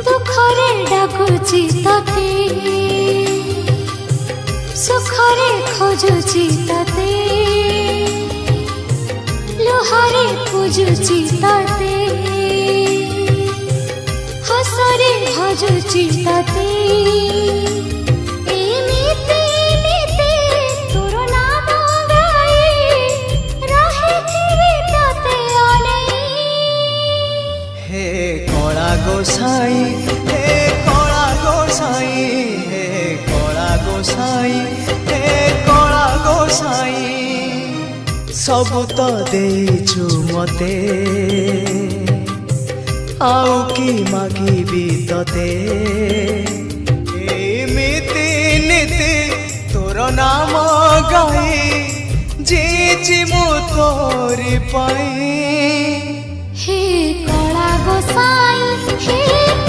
दुखरे डाकुची तते सुखरे खोजुची तते लुहारे पूजुची तते हसरे भजुची तते गोसाई हे कला गोसाई हे कला गोसाई हे कला गोसाई सब तो देचु मते आउ की मागिबी तते एमिति नीति तोर नाम गाई जीची मु तोरी पाई हे कला गोसाई हे